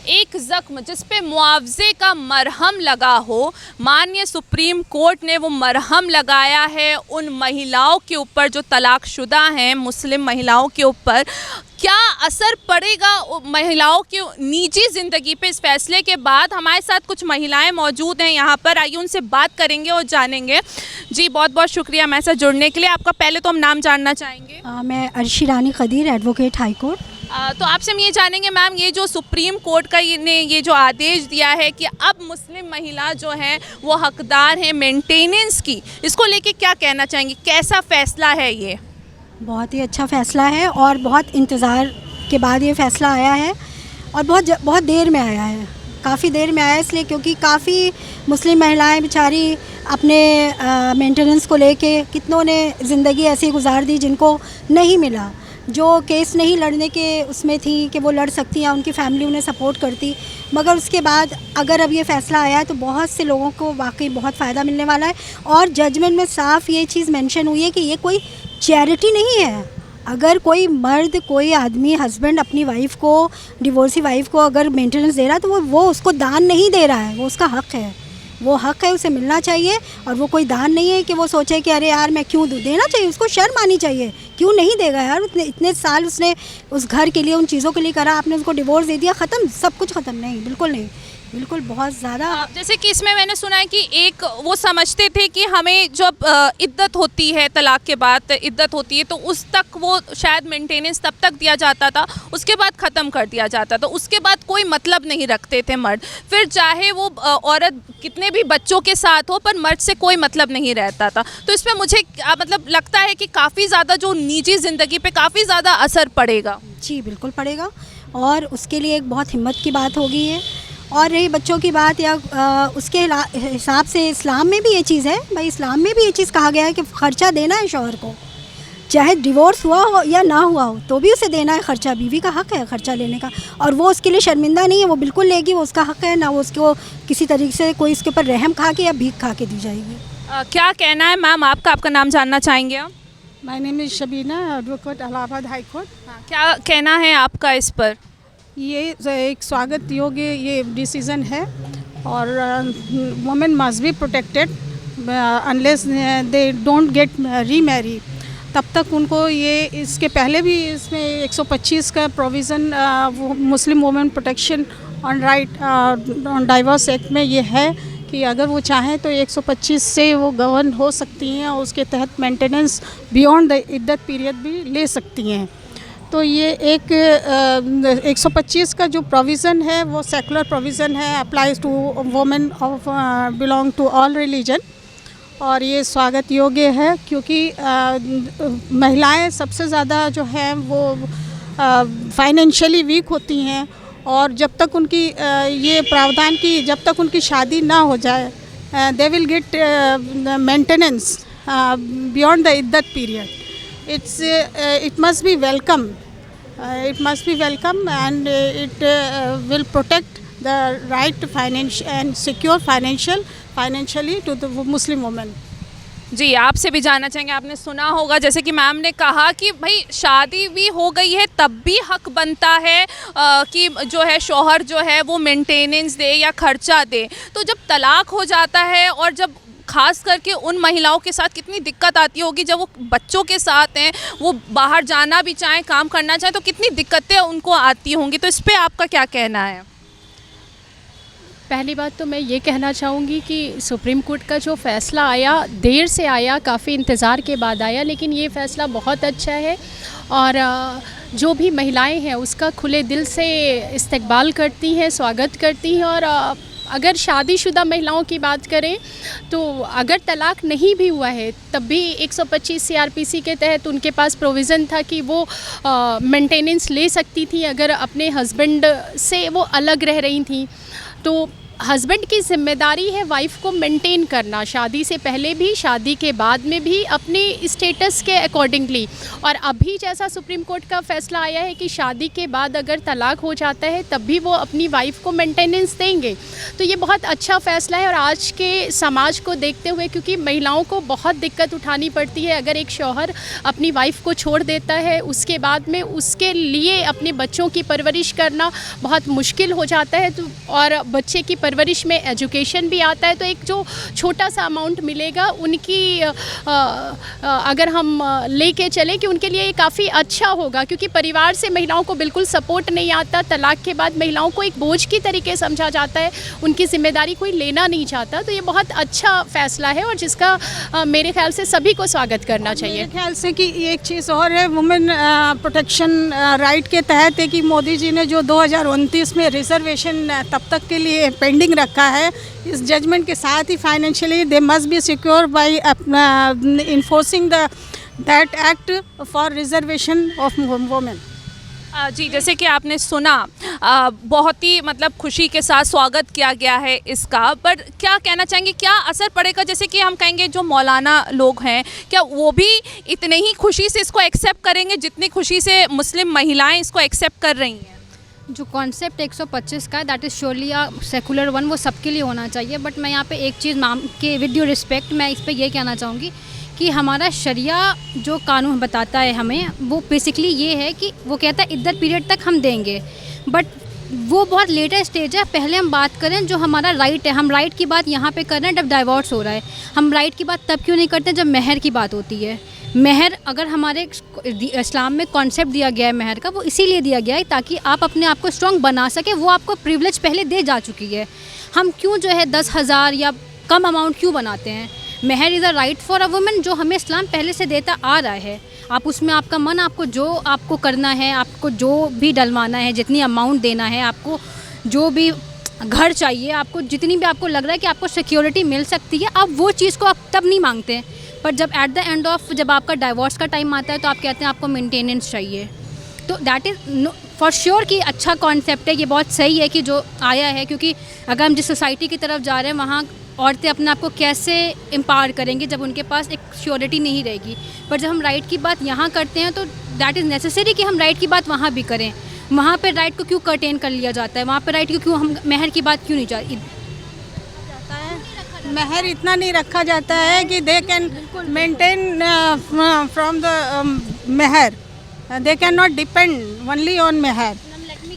एक ज़ख्म जिस पे मुआवजे का मरहम लगा हो, माननीय सुप्रीम कोर्ट ने वो मरहम लगाया है उन महिलाओं के ऊपर जो तलाकशुदा हैं, मुस्लिम महिलाओं के ऊपर। क्या असर पड़ेगा महिलाओं की निजी ज़िंदगी पे इस फैसले के बाद? हमारे साथ कुछ महिलाएं मौजूद हैं यहाँ पर, आइए उनसे बात करेंगे और जानेंगे। जी बहुत बहुत शुक्रिया हमारे साथ जुड़ने के लिए। आपका पहले तो हम नाम जानना चाहेंगे। मैं अर्शी रानी खदीर, एडवोकेट हाई कोर्ट। तो आपसे हम ये जानेंगे मैम, ये जो सुप्रीम कोर्ट का ये जो आदेश दिया है कि अब मुस्लिम महिला जो है वो हकदार हैं मेंटेनेंस की, इसको लेके क्या कहना चाहेंगी? कैसा फ़ैसला है ये? बहुत ही अच्छा फ़ैसला है और बहुत इंतज़ार के बाद ये फ़ैसला आया है और बहुत देर में आया है, काफ़ी देर में आया है इसलिए क्योंकि काफ़ी मुस्लिम महिलाएं बेचारी अपने मेंटेनेंस को लेके कितनों ने ज़िंदगी ऐसी गुजार दी जिनको नहीं मिला, जो केस नहीं लड़ने के उसमें थी कि वो लड़ सकती हैं, उनकी फैमिली उन्हें सपोर्ट करती। मगर उसके बाद अगर अब ये फ़ैसला आया है तो बहुत से लोगों को वाकई बहुत फ़ायदा मिलने वाला है। और जजमेंट में साफ ये चीज़ मेंशन हुई है कि ये कोई चैरिटी नहीं है। अगर कोई मर्द, कोई आदमी, हस्बैंड अपनी वाइफ को, डिवोर्सी वाइफ को अगर मेंटेनेंस दे रहा है तो वो उसको दान नहीं दे रहा है, वो उसका हक़ है, वो हक़ है, उसे मिलना चाहिए। और वो कोई दान नहीं है कि वो सोचे कि अरे यार मैं क्यों दूँ, देना चाहिए, उसको शर्म आनी चाहिए। क्यों नहीं देगा यार? इतने साल उसने उस घर के लिए, उन चीज़ों के लिए करा, आपने उसको डिवोर्स दे दिया, ख़त्म, सब कुछ ख़त्म? नहीं, बिल्कुल नहीं, बिल्कुल बहुत ज़्यादा। जैसे कि इसमें मैंने सुना है कि एक वो समझते थे कि हमें जब इद्दत होती है, तलाक के बाद इद्दत होती है तो उस तक वो शायद मेंटेनेंस तब तक दिया जाता था, उसके बाद ख़त्म कर दिया जाता था, उसके बाद कोई मतलब नहीं रखते थे मर्द, फिर चाहे वो औरत कितने भी बच्चों के साथ हो पर मर्द से कोई मतलब नहीं रहता था। तो इसमें मुझे मतलब लगता है कि काफ़ी ज़्यादा जो निजी ज़िंदगी पे काफ़ी ज़्यादा असर पड़ेगा। जी बिल्कुल पड़ेगा और उसके लिए एक बहुत हिम्मत की बात होगी है। और रही बच्चों की बात या उसके हिसाब से इस्लाम में भी ये चीज़ है, भाई इस्लाम में भी ये चीज़ कहा गया है कि ख़र्चा देना है शौहर को, चाहे डिवोर्स हुआ हो या ना हुआ हो तो भी उसे देना है ख़र्चा। बीवी का हक़ है ख़र्चा लेने का और वो उसके लिए शर्मिंदा नहीं है, वो बिल्कुल लेगी, वो उसका हक़ है, ना वो उसको किसी तरीके से कोई उसके ऊपर रहम खा के या भीख खा के दी जाएगी। क्या कहना है मैम आपका? आपका नाम जानना चाहेंगे हम? My name is Shabina, advocate Allahabad high court. क्या कहना है आपका इस पर? ये एक स्वागत योग्य ये डिसीज़न है और women must be protected unless they don't get remarry, तब तक उनको ये, इसके पहले भी इसमें 125 का provision Muslim women protection on right on divorce act में ये है कि अगर वो चाहें तो 125 से वो गवर्न हो सकती हैं और उसके तहत maintenance beyond the iddat period भी ले सकती हैं। तो ये एक 125 का जो प्रोविज़न है वो सेकुलर प्रोविज़न है, applies to women of belong to all religion और ये स्वागत योग्य है क्योंकि महिलाएं सबसे ज़्यादा जो हैं वो फाइनेंशियली वीक होती हैं और जब तक उनकी ये प्रावधान की जब तक उनकी शादी ना हो जाए they will get maintenance beyond the iddat period. It must be welcome. It must be welcome and it will protect the right to financial and secure financially to the Muslim woman. जी आपसे भी जानना चाहेंगे, आपने सुना होगा जैसे कि मैम ने कहा कि भाई शादी भी हो गई है तब भी हक बनता है कि जो है शौहर जो है वो मेंटेनेंस दे या खर्चा दे। तो जब तलाक हो जाता है और जब ख़ास करके उन महिलाओं के साथ कितनी दिक्कत आती होगी जब वो बच्चों के साथ हैं, वो बाहर जाना भी चाहें, काम करना चाहें तो कितनी दिक्कतें उनको आती होंगी, तो इस पे आपका क्या कहना है? पहली बात तो मैं ये कहना चाहूँगी कि सुप्रीम कोर्ट का जो फ़ैसला आया, देर से आया, काफ़ी इंतज़ार के बाद आया, लेकिन ये फ़ैसला बहुत अच्छा है और जो भी महिलाएं हैं उसका खुले दिल से इस्तकबाल करती हैं, स्वागत करती हैं। और अगर शादीशुदा महिलाओं की बात करें तो अगर तलाक नहीं भी हुआ है तब भी 125 CRPC के तहत उनके पास प्रोविज़न था कि वो मेंटेनेंस ले सकती थी अगर अपने हस्बैंड से वो अलग रह रही थी। तो हस्बैंड की जिम्मेदारी है वाइफ को मेंटेन करना, शादी से पहले भी शादी के बाद में भी अपने स्टेटस के अकॉर्डिंगली। और अभी जैसा सुप्रीम कोर्ट का फैसला आया है कि शादी के बाद अगर तलाक हो जाता है तब भी वो अपनी वाइफ को मेंटेनेंस देंगे, तो ये बहुत अच्छा फ़ैसला है। और आज के समाज को देखते हुए, क्योंकि महिलाओं को बहुत दिक्कत उठानी पड़ती है, अगर एक शौहर अपनी वाइफ को छोड़ देता है उसके बाद में उसके लिए अपने बच्चों की परवरिश करना बहुत मुश्किल हो जाता है। तो और बच्चे की परवरिश में एजुकेशन भी आता है, तो एक जो छोटा सा अमाउंट मिलेगा उनकी अगर हम लेके चलें कि उनके लिए ये काफ़ी अच्छा होगा, क्योंकि परिवार से महिलाओं को बिल्कुल सपोर्ट नहीं आता। तलाक के बाद महिलाओं को एक बोझ की तरीके समझा जाता है, उनकी जिम्मेदारी कोई लेना नहीं चाहता। तो ये बहुत अच्छा फ़ैसला है और जिसका मेरे ख्याल से सभी को स्वागत करना चाहिए। मेरे ख्याल से कि एक चीज़ और है, वुमेन प्रोटेक्शन राइट के तहत है कि मोदी जी ने जो 2029 में रिजर्वेशन तब तक के लिए पेंडिंग रखा है, इस जजमेंट के साथ ही financially they must be secure by enforcing that act for reservation of women. जी, जैसे कि आपने सुना, बहुत ही मतलब खुशी के साथ स्वागत किया गया है इसका। बट क्या कहना चाहेंगे, क्या असर पड़ेगा? जैसे कि हम कहेंगे जो मौलाना लोग हैं, क्या वो भी इतने ही खुशी से इसको एक्सेप्ट करेंगे जितनी खुशी से मुस्लिम महिलाएं इसको एक्सेप्ट कर रही हैं? जो कॉन्सेप्ट 125 का है that is surely a secular one, वो सबके लिए होना चाहिए। बट मैं यहाँ पे एक चीज़ मैम के विद ड्यू रिस्पेक्ट मैं इस पे ये कहना चाहूँगी कि हमारा शरिया जो कानून बताता है हमें, वो बेसिकली ये है कि वो कहता है इद्दत पीरियड तक हम देंगे, बट वो बहुत लेटर स्टेज है। पहले हम बात करें जो हमारा राइट है, हम राइट की बात यहाँ पे कर रहे हैं जब डाइवोर्स हो रहा है। हम राइट की बात तब क्यों नहीं करते जब मेहर की बात होती है? मेहर अगर हमारे इस्लाम में कॉन्सेप्ट दिया गया है मेहर का, वो इसीलिए दिया गया है ताकि आप अपने आप को स्ट्रॉन्ग बना सके। वो आपको प्रिविलेज पहले दे जा चुकी है। हम क्यों जो है 10,000 या कम अमाउंट क्यों बनाते हैं? Mehr is a right for a women जो हमें इस्लाम पहले से देता आ रहा है। आप उसमें आपका मन, आपको जो आपको करना है, आपको जो भी डलवाना है, जितनी अमाउंट देना है, आपको जो भी घर चाहिए, आपको जितनी भी आपको लग रहा है कि आपको सिक्योरिटी मिल सकती है, आप वो चीज़ को आप तब नहीं मांगते हैं। पर जब एट द एंड ऑफ जब आपका डाइवोर्स का टाइम आता है तो आप कहते हैं आपको मेंटेनेंस चाहिए। तो दैट इज़ फॉर श्योर कि अच्छा कॉन्सेप्ट है, ये बहुत सही है कि जो आया है। क्योंकि अगर हम जिस सोसाइटी की तरफ जा रहे हैं वहाँ औरतें अपने आप को कैसे एम्पावर करेंगी जब उनके पास एक श्योरिटी नहीं रहेगी। पर जब हम राइट की बात यहाँ करते हैं तो दैट इज़ नेसेसरी कि हम राइट की बात वहाँ भी करें। वहाँ पे राइट को क्यों कर्टेन कर लिया जाता है? वहाँ पे राइट को क्यों हम मेहर की बात क्यों नहीं जाता है? मेहर इतना नहीं रखा जाता है कि they can maintain from the mehr, they can not depend only on mehr.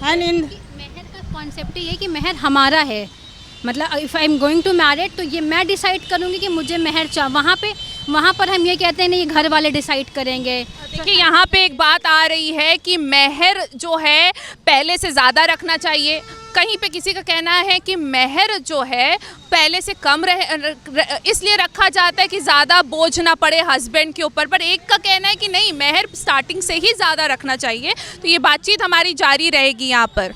And in mehr का कॉन्सेप्ट ये है कि मेहर हमारा है, मतलब if I am going to married तो ये मैं डिसाइड करूँगी कि मुझे मेहर चाहिए। वहाँ पर हम ये कहते हैं नहीं, घर वाले डिसाइड करेंगे। देखिए, यहाँ पे एक बात आ रही है कि मेहर जो है पहले से ज़्यादा रखना चाहिए। कहीं पे किसी का कहना है कि मेहर जो है पहले से कम इसलिए रखा जाता है कि ज़्यादा बोझ ना पड़े हस्बैंड के ऊपर। पर एक का कहना है कि नहीं, मेहर स्टार्टिंग से ही ज़्यादा रखना चाहिए। तो ये बातचीत हमारी जारी रहेगी यहाँ पर।